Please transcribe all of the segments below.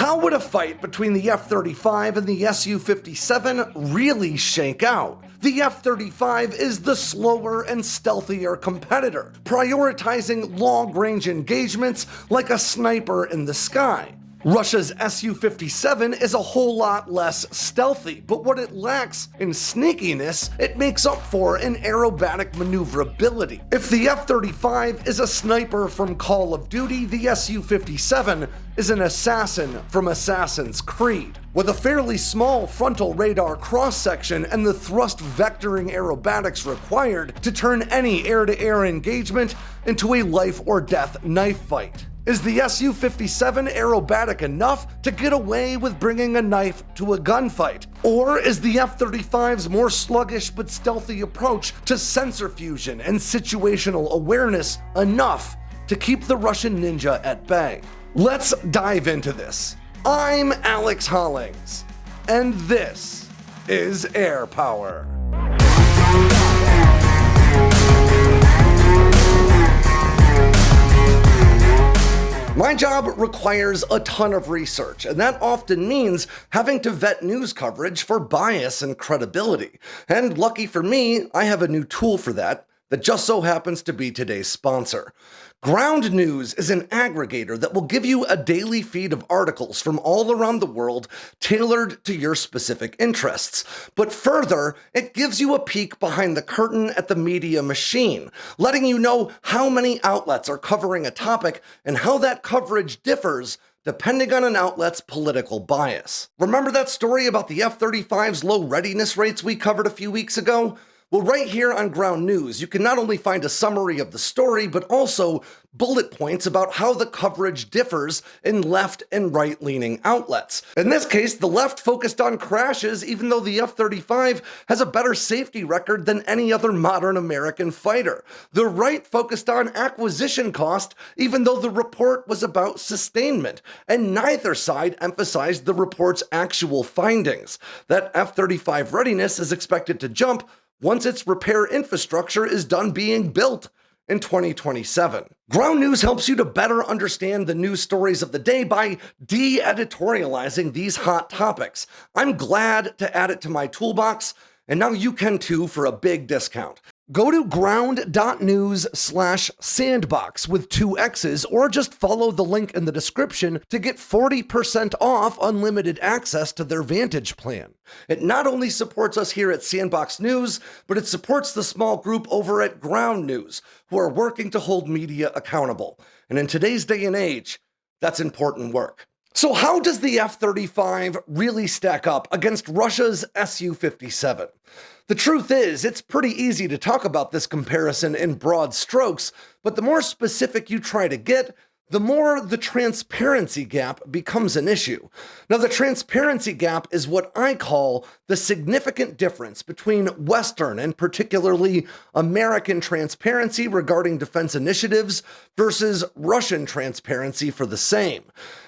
How would a fight between the F-35 and the Su-57 really shake out? The F-35 is the slower and stealthier competitor, prioritizing long-range engagements like a sniper in the sky. Russia's Su-57 is a whole lot less stealthy, but what it lacks in sneakiness, it makes up for in aerobatic maneuverability. If the F-35 is a sniper from Call of Duty, the Su-57 is an assassin from Assassin's Creed. With a fairly small frontal radar cross-section and the thrust vectoring aerobatics required to turn any air-to-air engagement into a life-or-death knife fight. Is the Su-57 aerobatic enough to get away with bringing a knife to a gunfight? Or is the F-35's more sluggish but stealthy approach to sensor fusion and situational awareness enough to keep the Russian ninja at bay? Let's dive into this. I'm Alex Hollings, and this is Air Power. My job requires a ton of research, and that often means having to vet news coverage for bias and credibility. And lucky for me, I have a new tool for that just so happens to be today's sponsor. Ground News is an aggregator that will give you a daily feed of articles from all around the world tailored to your specific interests. But further, it gives you a peek behind the curtain at the media machine, letting you know how many outlets are covering a topic and how that coverage differs depending on an outlet's political bias. Remember that story about the F-35's low readiness rates we covered a few weeks ago? Well, right here on Ground News, you can not only find a summary of the story, but also bullet points about how the coverage differs in left and right-leaning outlets. In this case, the left focused on crashes, even though the F-35 has a better safety record than any other modern American fighter. The right focused on acquisition cost, even though the report was about sustainment. And neither side emphasized the report's actual findings. That F-35 readiness is expected to jump once its repair infrastructure is done being built in 2027. Ground News helps you to better understand the news stories of the day by de-editorializing these hot topics. I'm glad to add it to my toolbox, and now you can too for a big discount. Go to ground.news/sandboxx with 2 X's, or just follow the link in the description to get 40% off unlimited access to their Vantage plan. It not only supports us here at Sandboxx News, but it supports the small group over at Ground News, who are working to hold media accountable. And in today's day and age, that's important work. So how does the F-35 really stack up against Russia's Su-57? The truth is, it's pretty easy to talk about this comparison in broad strokes, but the more specific you try to get, the more the transparency gap becomes an issue. Now, the transparency gap is what I call the significant difference between Western and particularly American transparency regarding defense initiatives versus Russian transparency for the same.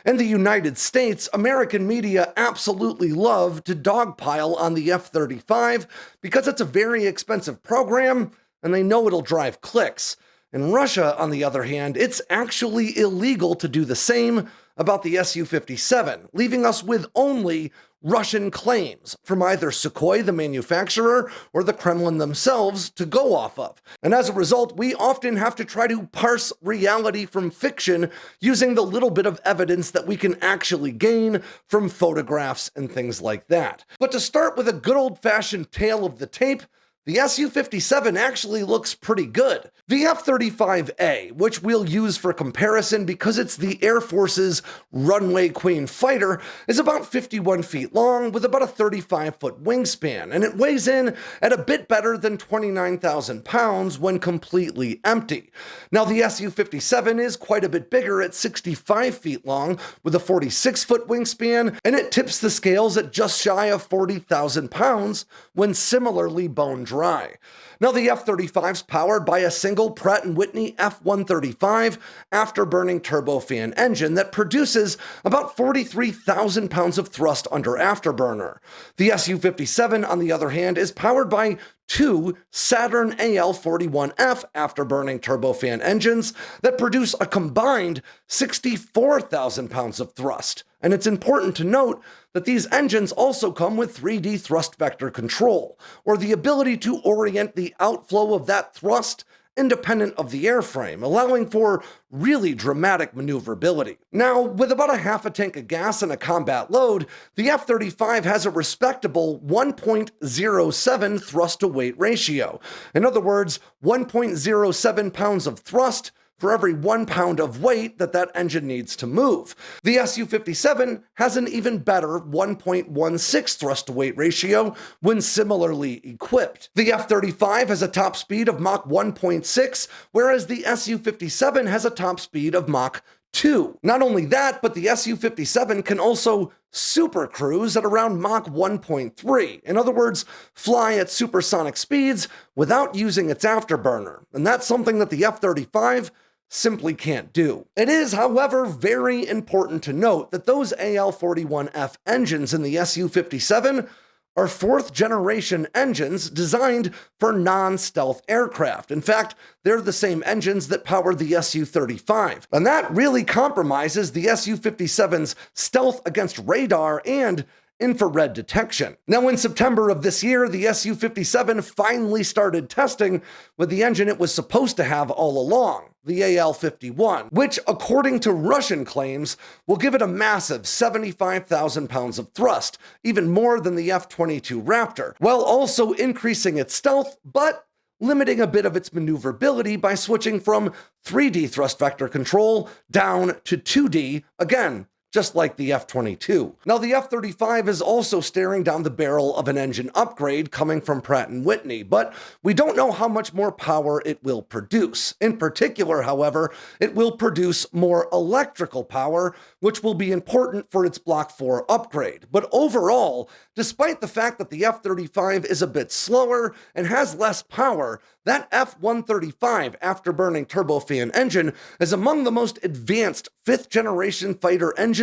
In the United States, American media absolutely love to dogpile on the F-35 because it's a very expensive program and they know it'll drive clicks. In Russia, on the other hand, it's actually illegal to do the same about the Su-57, leaving us with only Russian claims from either Sukhoi, the manufacturer, or the Kremlin themselves to go off of. And as a result, we often have to try to parse reality from fiction using the little bit of evidence that we can actually gain from photographs and things like that. But to start with a good old-fashioned tale of the tape, the Su-57 actually looks pretty good. The F-35A, which we'll use for comparison because it's the Air Force's runway queen fighter, is about 51 feet long with about a 35-foot wingspan, and it weighs in at a bit better than 29,000 pounds when completely empty. Now, the Su-57 is quite a bit bigger at 65 feet long with a 46-foot wingspan, and it tips the scales at just shy of 40,000 pounds when similarly bone dry. Now, the F-35's powered by a single Pratt & Whitney F-135 afterburning turbofan engine that produces about 43,000 pounds of thrust under afterburner. The Su-57, on the other hand, is powered by two Saturn AL-41F afterburning turbofan engines that produce a combined 64,000 pounds of thrust. And it's important to note that these engines also come with 3D thrust vector control, or the ability to orient the outflow of that thrust independent of the airframe, allowing for really dramatic maneuverability. Now, with about a half a tank of gas and a combat load, the F-35 has a respectable 1.07 thrust-to-weight ratio. In other words, 1.07 pounds of thrust for every 1 pound of weight that engine needs to move. The Su-57 has an even better 1.16 thrust-to-weight ratio when similarly equipped. The F-35 has a top speed of Mach 1.6, whereas the Su-57 has a top speed of Mach 2. Not only that, but the Su-57 can also supercruise at around Mach 1.3. In other words, fly at supersonic speeds without using its afterburner. And that's something that the F-35 simply can't do. It is, however, very important to note that those AL-41F engines in the Su-57 are fourth-generation engines designed for non-stealth aircraft. In fact, they're the same engines that power the Su-35. And that really compromises the Su-57's stealth against radar and infrared detection. Now, in September of this year, the Su-57 finally started testing with the engine it was supposed to have all along, the AL-51, which, according to Russian claims, will give it a massive 75,000 pounds of thrust, even more than the F-22 Raptor, while also increasing its stealth, but limiting a bit of its maneuverability by switching from 3D thrust vector control down to 2D, again, just like the F-22. Now, the F-35 is also staring down the barrel of an engine upgrade coming from Pratt & Whitney, but we don't know how much more power it will produce. In particular, however, it will produce more electrical power, which will be important for its Block 4 upgrade. But overall, despite the fact that the F-35 is a bit slower and has less power, that F-135 afterburning turbofan engine is among the most advanced fifth-generation fighter engines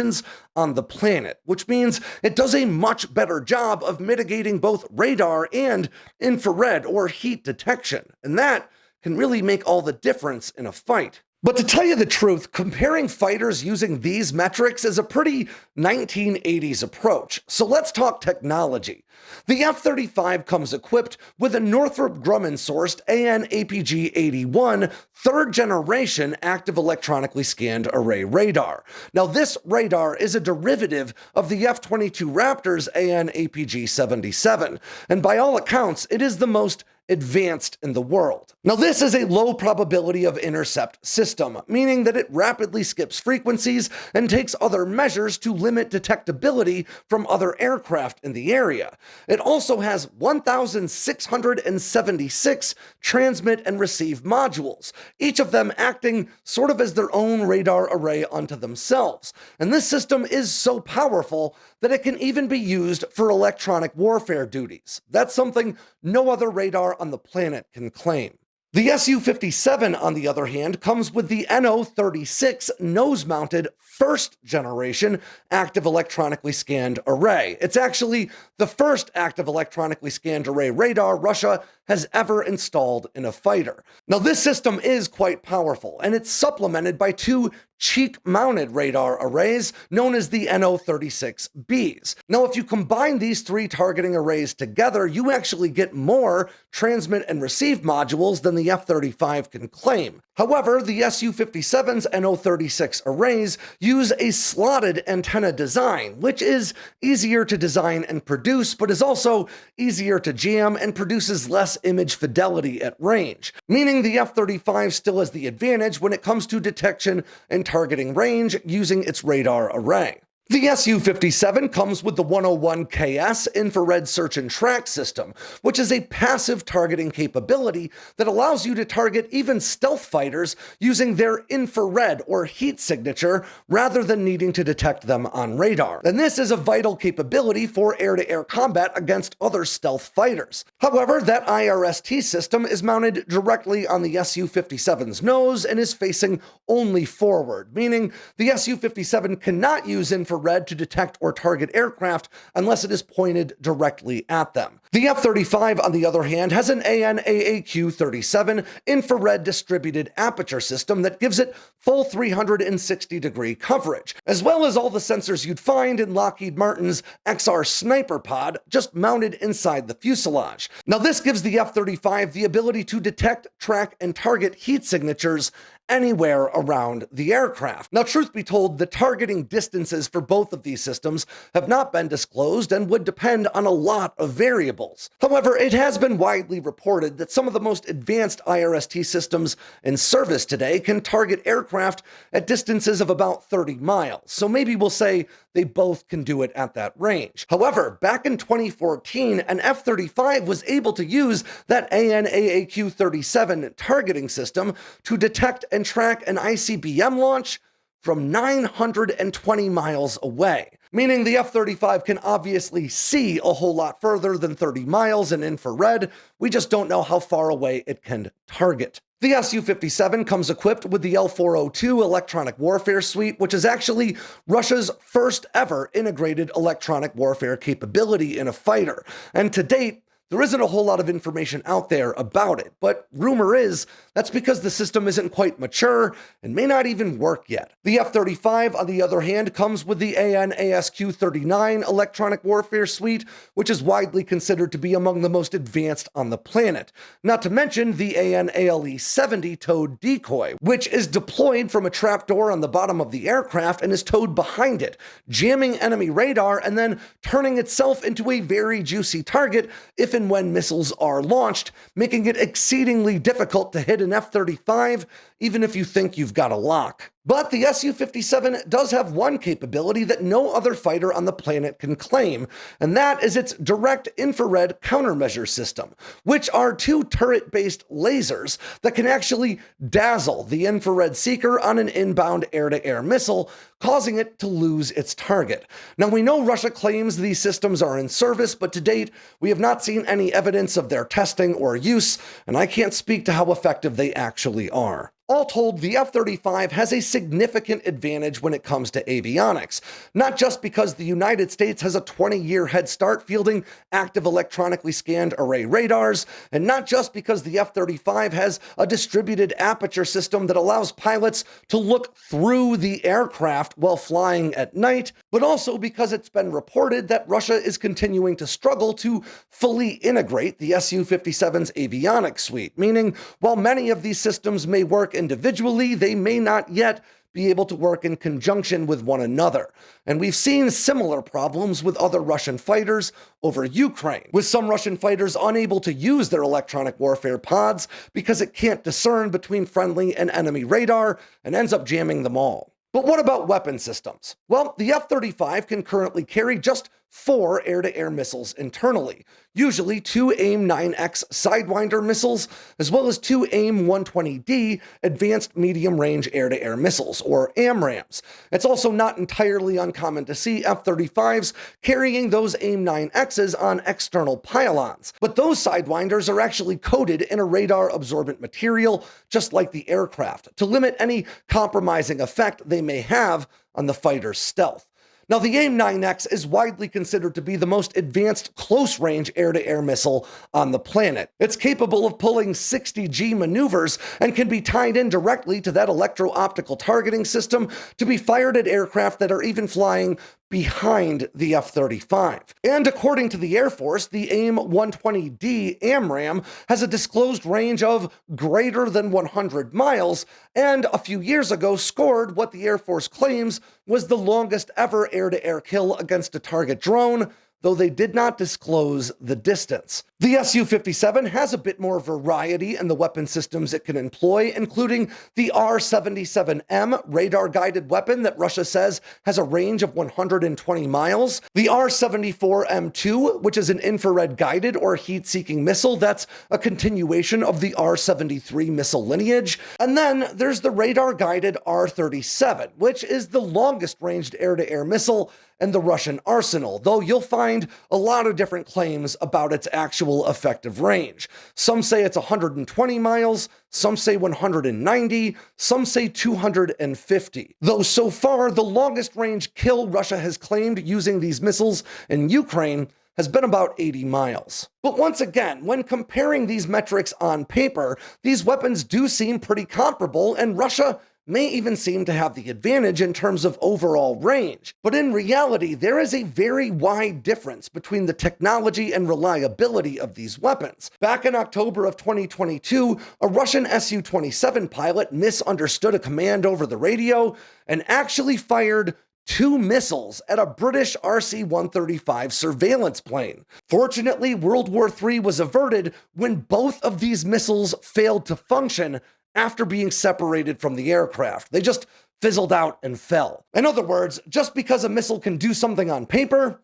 on the planet, which means it does a much better job of mitigating both radar and infrared or heat detection, and that can really make all the difference in a fight. But to tell you the truth, comparing fighters using these metrics is a pretty 1980s approach. So let's talk technology. The F-35 comes equipped with a Northrop Grumman-sourced AN/APG-81 third-generation active electronically scanned array radar. Now, this radar is a derivative of the F-22 Raptor's AN/APG-77, and by all accounts, it is the most advanced in the world. Now, this is a low probability of intercept system, meaning that it rapidly skips frequencies and takes other measures to limit detectability from other aircraft in the area. It also has 1,676 transmit and receive modules, each of them acting sort of as their own radar array unto themselves. And this system is so powerful that it can even be used for electronic warfare duties. That's something no other radar on the planet can claim. The Su-57, on the other hand, comes with the NO-36 nose-mounted first-generation active electronically scanned array. It's actually the first active electronically scanned array radar Russia has ever installed in a fighter. Now, this system is quite powerful, and it's supplemented by two cheek-mounted radar arrays known as the NO-36Bs. Now, if you combine these three targeting arrays together, you actually get more transmit and receive modules than the F-35 can claim. However, the Su-57's NO-36 arrays use a slotted antenna design, which is easier to design and produce, but is also easier to jam and produces less image fidelity at range, meaning the F-35 still has the advantage when it comes to detection and targeting range using its radar array. The Su-57 comes with the 101KS infrared search and track system, which is a passive targeting capability that allows you to target even stealth fighters using their infrared or heat signature rather than needing to detect them on radar. And this is a vital capability for air-to-air combat against other stealth fighters. However, that IRST system is mounted directly on the Su-57's nose and is facing only forward, meaning the Su-57 cannot use infrared to detect or target aircraft unless it is pointed directly at them. The F-35, on the other hand, has an AN/AAQ-37 infrared distributed aperture system that gives it full 360-degree coverage, as well as all the sensors you'd find in Lockheed Martin's XR Sniper pod, just mounted inside the fuselage. Now, this gives the F-35 the ability to detect, track, and target heat signatures anywhere around the aircraft. Now, truth be told, the targeting distances for both of these systems have not been disclosed and would depend on a lot of variables. However, it has been widely reported that some of the most advanced IRST systems in service today can target aircraft at distances of about 30 miles, so maybe we'll say they both can do it at that range. However, back in 2014, an F-35 was able to use that AN/AAQ-37 targeting system to detect and track an ICBM launch from 920 miles away, meaning the F-35 can obviously see a whole lot further than 30 miles in infrared. We just don't know how far away it can target. The Su-57 comes equipped with the L-402 electronic warfare suite, which is actually Russia's first ever integrated electronic warfare capability in a fighter. And to date, there isn't a whole lot of information out there about it, but rumor is that's because the system isn't quite mature and may not even work yet. The F-35, on the other hand, comes with the AN/ASQ-39 electronic warfare suite, which is widely considered to be among the most advanced on the planet. Not to mention the AN/ALE-70 towed decoy, which is deployed from a trapdoor on the bottom of the aircraft and is towed behind it, jamming enemy radar and then turning itself into a very juicy target if and when missiles are launched, making it exceedingly difficult to hit an F-35, even if you think you've got a lock. But the Su-57 does have one capability that no other fighter on the planet can claim, and that is its direct infrared countermeasure system, which are two turret-based lasers that can actually dazzle the infrared seeker on an inbound air-to-air missile, causing it to lose its target. Now, we know Russia claims these systems are in service, but to date, we have not seen any evidence of their testing or use, and I can't speak to how effective they actually are. All told, the F-35 has a significant advantage when it comes to avionics, not just because the United States has a 20-year head start fielding active electronically scanned array radars, and not just because the F-35 has a distributed aperture system that allows pilots to look through the aircraft while flying at night, but also because it's been reported that Russia is continuing to struggle to fully integrate the Su-57's avionics suite, meaning while many of these systems may work individually, they may not yet be able to work in conjunction with one another. And we've seen similar problems with other Russian fighters over Ukraine, with some Russian fighters unable to use their electronic warfare pods because it can't discern between friendly and enemy radar and ends up jamming them all. But what about weapon systems? Well, the F-35 can currently carry just 4 air-to-air missiles internally, usually 2 AIM-9X Sidewinder missiles, as well as 2 AIM-120D Advanced Medium-Range Air-to-Air Missiles, or AMRAAMs. It's also not entirely uncommon to see F-35s carrying those AIM-9Xs on external pylons, but those Sidewinders are actually coated in a radar-absorbent material, just like the aircraft, to limit any compromising effect they may have on the fighter's stealth. Now, the AIM-9X is widely considered to be the most advanced close-range air-to-air missile on the planet. It's capable of pulling 60G maneuvers and can be tied in directly to that electro-optical targeting system to be fired at aircraft that are even flying behind the F-35. And according to the Air Force, the AIM-120D AMRAAM has a disclosed range of greater than 100 miles, and a few years ago scored what the Air Force claims was the longest ever air-to-air kill against a target drone, though they did not disclose the distance. The Su-57 has a bit more variety in the weapon systems it can employ, including the R-77M radar-guided weapon that Russia says has a range of 120 miles, the R-74M2, which is an infrared-guided or heat-seeking missile that's a continuation of the R-73 missile lineage, and then there's the radar-guided R-37, which is the longest-ranged air-to-air missile in the Russian arsenal, though you'll find a lot of different claims about its actual effective range. Some say it's 120 miles, some say 190, some say 250. Though so far, the longest range kill Russia has claimed using these missiles in Ukraine has been about 80 miles. But once again, when comparing these metrics on paper, these weapons do seem pretty comparable, and Russia may even seem to have the advantage in terms of overall range. But in reality, there is a very wide difference between the technology and reliability of these weapons. Back in October of 2022, a Russian Su-27 pilot misunderstood a command over the radio and actually fired 2 missiles at a British RC-135 surveillance plane. Fortunately, World War III was averted when both of these missiles failed to function after being separated from the aircraft. They just fizzled out and fell. In other words, just because a missile can do something on paper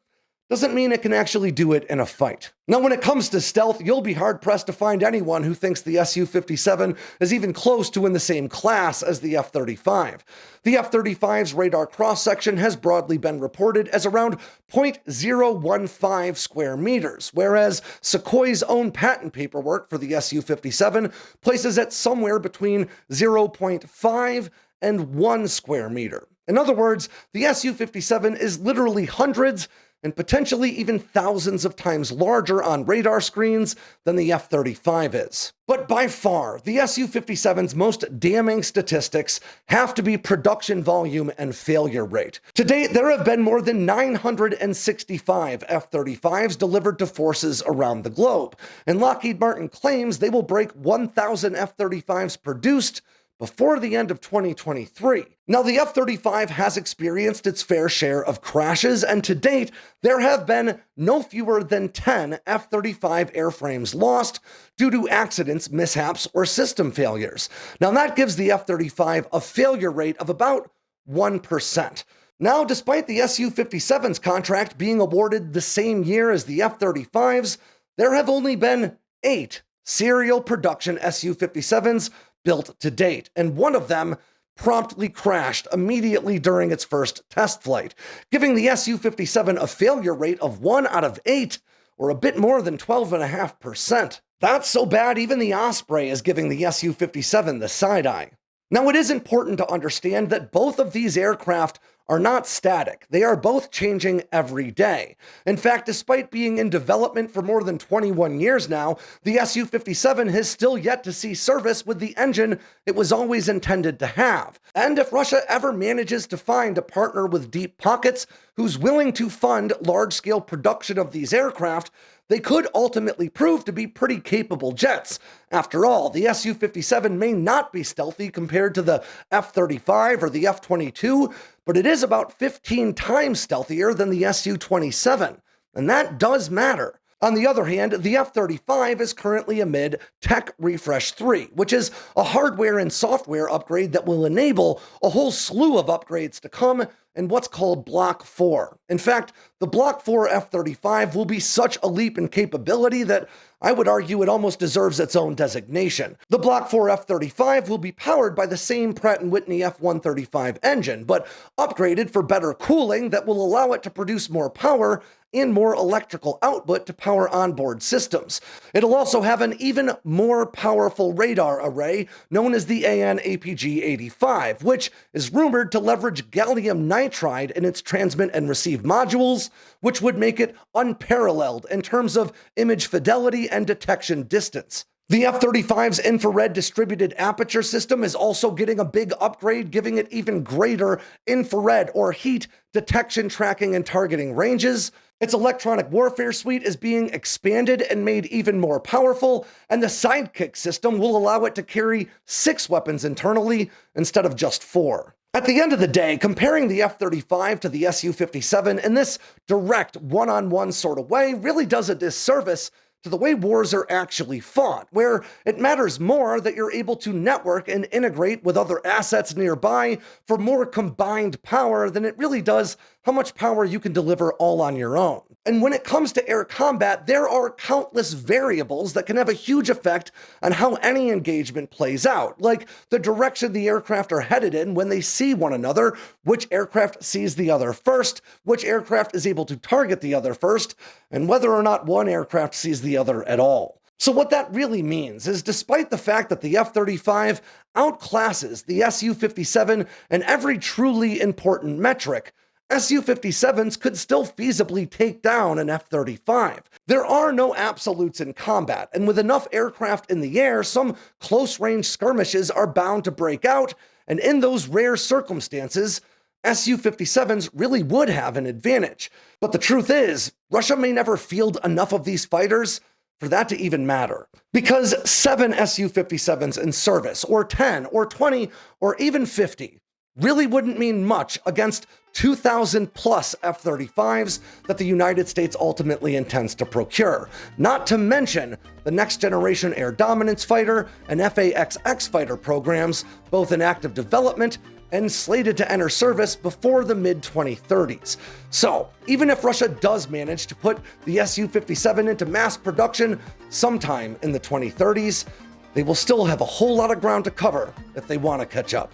doesn't mean it can actually do it in a fight. Now, when it comes to stealth, you'll be hard-pressed to find anyone who thinks the Su-57 is even close to in the same class as the F-35. The F-35's radar cross-section has broadly been reported as around 0.015 square meters, whereas Sukhoi's own patent paperwork for the Su-57 places it somewhere between 0.5 and 1 square meter. In other words, the Su-57 is literally hundreds and potentially even thousands of times larger on radar screens than the F-35 is. But by far, the Su-57's most damning statistics have to be production volume and failure rate. To date, there have been more than 965 F-35s delivered to forces around the globe, and Lockheed Martin claims they will break 1,000 F-35s produced before the end of 2023. Now, the F-35 has experienced its fair share of crashes, and to date, there have been no fewer than 10 F-35 airframes lost due to accidents, mishaps, or system failures. Now, that gives the F-35 a failure rate of about 1%. Now, despite the Su-57's contract being awarded the same year as the F-35's, there have only been 8 serial production Su-57s built to date, and one of them promptly crashed immediately during its first test flight, giving the Su-57 a failure rate of 1 out of 8, or a bit more than 12.5%. That's so bad even the Osprey is giving the Su-57 the side eye. Now, it is important to understand that both of these aircraft are not static. They are both changing every day. In fact, despite being in development for more than 21 years now, the Su-57 has still yet to see service with the engine it was always intended to have. And if Russia ever manages to find a partner with deep pockets who's willing to fund large-scale production of these aircraft, they could ultimately prove to be pretty capable jets. After all, the Su-57 may not be stealthy compared to the F-35 or the F-22, but it is about 15 times stealthier than the Su-27, and that does matter. On the other hand, the F-35 is currently amid Tech Refresh 3, which is a hardware and software upgrade that will enable a whole slew of upgrades to come in what's called Block 4. In fact, the Block 4 F-35 will be such a leap in capability that I would argue it almost deserves its own designation. The Block 4 F-35 will be powered by the same Pratt & Whitney F-135 engine, but upgraded for better cooling that will allow it to produce more power and more electrical output to power onboard systems. It'll also have an even more powerful radar array known as the AN/APG-85, which is rumored to leverage gallium nitride in its transmit and receive modules, which would make it unparalleled in terms of image fidelity and detection distance. The F-35's infrared distributed aperture system is also getting a big upgrade, giving it even greater infrared or heat detection, tracking, and targeting ranges. Its electronic warfare suite is being expanded and made even more powerful, and the Sidekick system will allow it to carry 6 weapons internally instead of just 4. At the end of the day, comparing the F-35 to the Su-57 in this direct one-on-one sort of way really does a disservice to the way wars are actually fought, where it matters more that you're able to network and integrate with other assets nearby for more combined power than it really does how much power you can deliver all on your own. And when it comes to air combat, there are countless variables that can have a huge effect on how any engagement plays out, like the direction the aircraft are headed in when they see one another, which aircraft sees the other first, which aircraft is able to target the other first, and whether or not one aircraft sees the other at all. So what that really means is, despite the fact that the F-35 outclasses the Su-57 in every truly important metric, Su-57s could still feasibly take down an F-35. There are no absolutes in combat, and with enough aircraft in the air, some close-range skirmishes are bound to break out, and in those rare circumstances, Su-57s really would have an advantage. But the truth is, Russia may never field enough of these fighters for that to even matter. Because 7 Su-57s in service, or 10, or 20, or even 50, really wouldn't mean much against 2,000 plus F-35s that the United States ultimately intends to procure, not to mention the next generation air dominance fighter and F/A-XX fighter programs, both in active development and slated to enter service before the mid-2030s. So, even if Russia does manage to put the Su-57 into mass production sometime in the 2030s, they will still have a whole lot of ground to cover if they want to catch up.